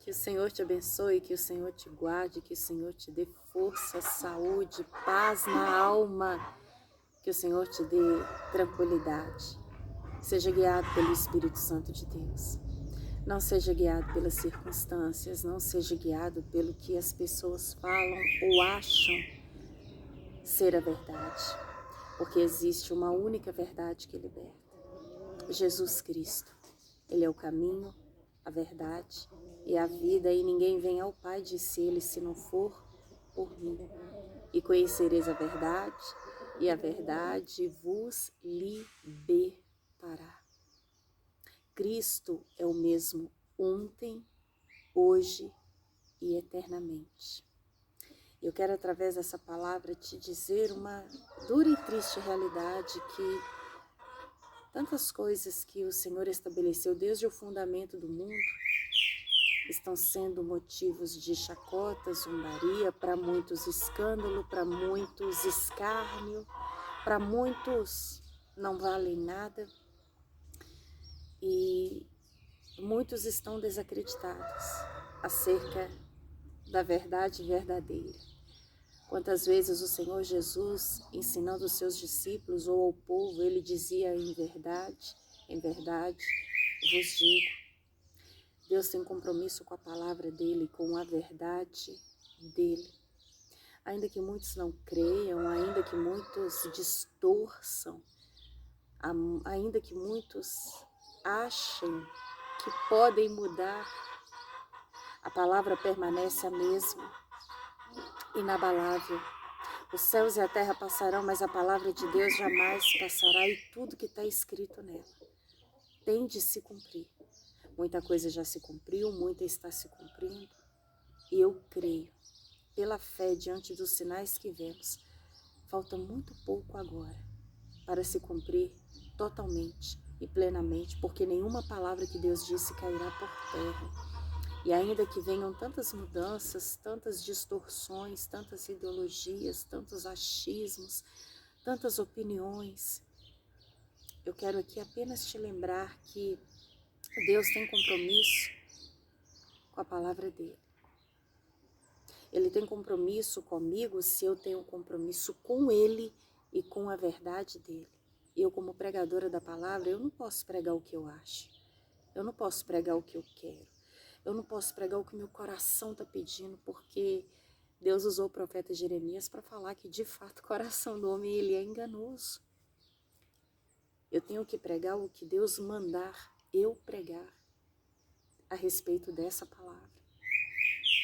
Que o Senhor te abençoe, que o Senhor te guarde, que o Senhor te dê força, saúde, paz na alma, que o Senhor te dê tranquilidade. Seja guiado pelo Espírito Santo de Deus. Não seja guiado pelas circunstâncias, não seja guiado pelo que as pessoas falam ou acham ser a verdade, porque existe uma única verdade que liberta. Jesus Cristo. Ele é o caminho, a verdade e a vida, e ninguém vem ao Pai, disse ele, se não for por mim. E conhecereis a verdade vos libertará. Cristo é o mesmo ontem, hoje e eternamente. Eu quero, através dessa palavra, te dizer uma dura e triste realidade que tantas coisas que o Senhor estabeleceu desde o fundamento do mundo estão sendo motivos de chacota, zombaria, para muitos escândalo, para muitos escárnio, para muitos não valem nada e muitos estão desacreditados acerca da verdade verdadeira. Quantas vezes o Senhor Jesus, ensinando os seus discípulos ou ao povo, ele dizia em verdade vos digo. Deus tem compromisso com a palavra dele, com a verdade dele. Ainda que muitos não creiam, ainda que muitos distorçam, ainda que muitos achem que podem mudar, a palavra permanece a mesma, inabalável. Os céus e a terra passarão, mas a palavra de Deus jamais passará, e tudo que está escrito nela tem de se cumprir. Muita coisa já se cumpriu, muita está se cumprindo, e eu creio, pela fé, diante dos sinais que vemos, falta muito pouco agora para se cumprir totalmente e plenamente, porque nenhuma palavra que Deus disse cairá por terra. E ainda que venham tantas mudanças, tantas distorções, tantas ideologias, tantos achismos, tantas opiniões, eu quero aqui apenas te lembrar que Deus tem compromisso com a palavra dele. Ele tem compromisso comigo se eu tenho compromisso com ele e com a verdade dele. Eu, como pregadora da palavra, eu não posso pregar o que eu acho. Eu não posso pregar o que eu quero. Eu não posso pregar o que meu coração está pedindo, porque Deus usou o profeta Jeremias para falar que, de fato, o coração do homem ele é enganoso. Eu tenho que pregar o que Deus mandar eu pregar a respeito dessa palavra,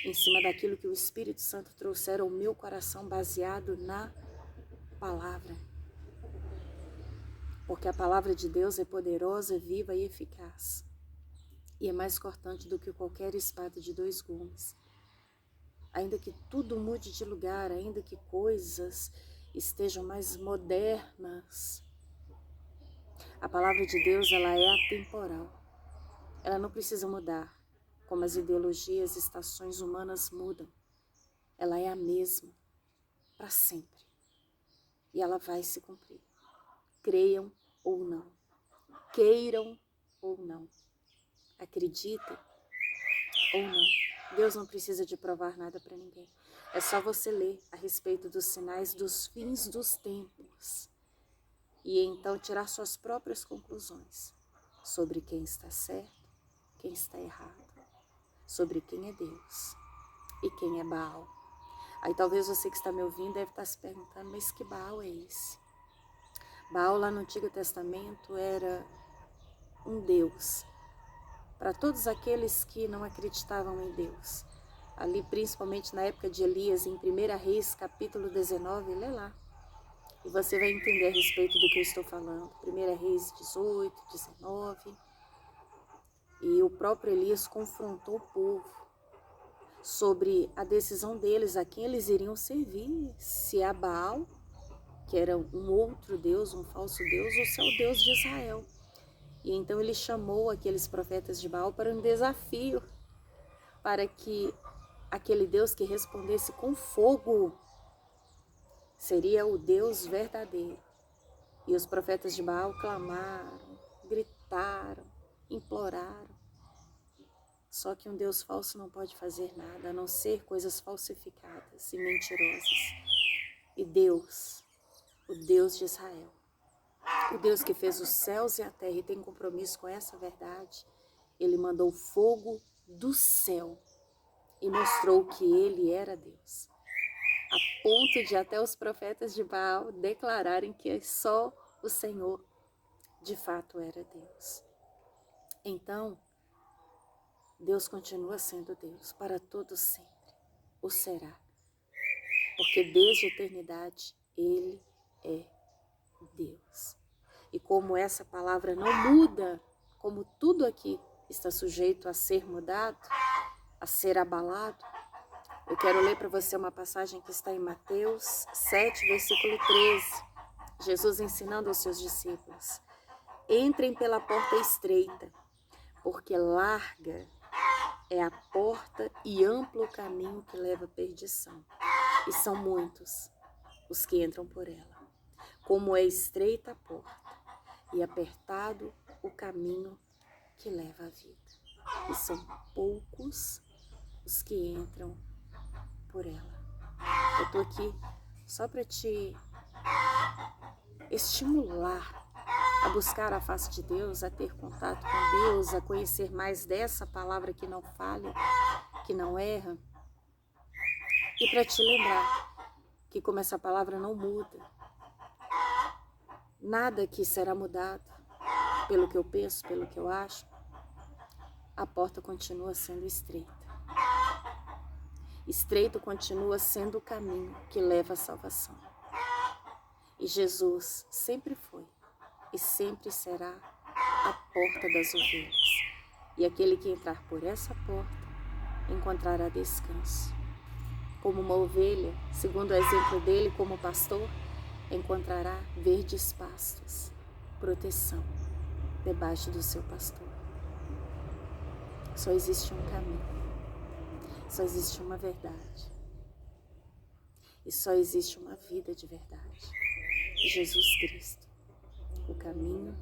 em cima daquilo que o Espírito Santo trouxer ao meu coração, baseado na palavra. Porque a palavra de Deus é poderosa, viva e eficaz. E é mais cortante do que qualquer espada de 2 gumes. Ainda que tudo mude de lugar, ainda que coisas estejam mais modernas, a palavra de Deus, ela é atemporal. Ela não precisa mudar, como as ideologias, estações humanas mudam. Ela é a mesma, para sempre. E ela vai se cumprir. Creiam ou não. Queiram ou não. Acreditem ou não. Deus não precisa de provar nada para ninguém. É só você ler a respeito dos sinais dos fins dos tempos. E então tirar suas próprias conclusões sobre quem está certo, quem está errado, sobre quem é Deus e quem é Baal. Aí talvez você que está me ouvindo deve estar se perguntando, mas que Baal é esse? Baal lá no Antigo Testamento era um Deus para todos aqueles que não acreditavam em Deus. Ali principalmente na época de Elias, em 1 Reis capítulo 19, lê lá. E você vai entender a respeito do que eu estou falando. 1 Reis 18, 19. E o próprio Elias confrontou o povo sobre a decisão deles, a quem eles iriam servir. Se a Baal, que era um outro Deus, um falso Deus, ou se é o Deus de Israel. E então ele chamou aqueles profetas de Baal para um desafio, para que aquele Deus que respondesse com fogo seria o Deus verdadeiro. E os profetas de Baal clamaram, gritaram, imploraram. Só que um Deus falso não pode fazer nada, a não ser coisas falsificadas e mentirosas. E Deus, o Deus de Israel, o Deus que fez os céus e a terra e tem compromisso com essa verdade, Ele mandou fogo do céu e mostrou que Ele era Deus. A ponto de até os profetas de Baal declararem que só o Senhor de fato era Deus. Então, Deus continua sendo Deus para todo sempre, o será. Porque desde a eternidade Ele é Deus. E como essa palavra não muda, como tudo aqui está sujeito a ser mudado, a ser abalado, eu quero ler para você uma passagem que está em Mateus 7, versículo 13. Jesus ensinando aos seus discípulos: entrem pela porta estreita, porque larga é a porta e amplo o caminho que leva à perdição, e são muitos os que entram por ela. Como é estreita a porta e apertado o caminho que leva à vida, e são poucos os que entram por ela. Eu estou aqui só para te estimular a buscar a face de Deus, a ter contato com Deus, a conhecer mais dessa palavra que não falha, que não erra, e para te lembrar que como essa palavra não muda, nada aqui será mudado pelo que eu penso, pelo que eu acho, a porta continua sendo estreita. Estreito continua sendo o caminho que leva à salvação. E Jesus sempre foi e sempre será a porta das ovelhas. E aquele que entrar por essa porta encontrará descanso. Como uma ovelha, segundo o exemplo dele como pastor, encontrará verdes pastos, proteção debaixo do seu pastor. Só existe um caminho, só existe uma verdade e só existe uma vida de verdade. Jesus Cristo, o caminho,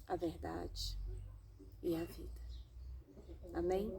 a verdade e a vida. Amém?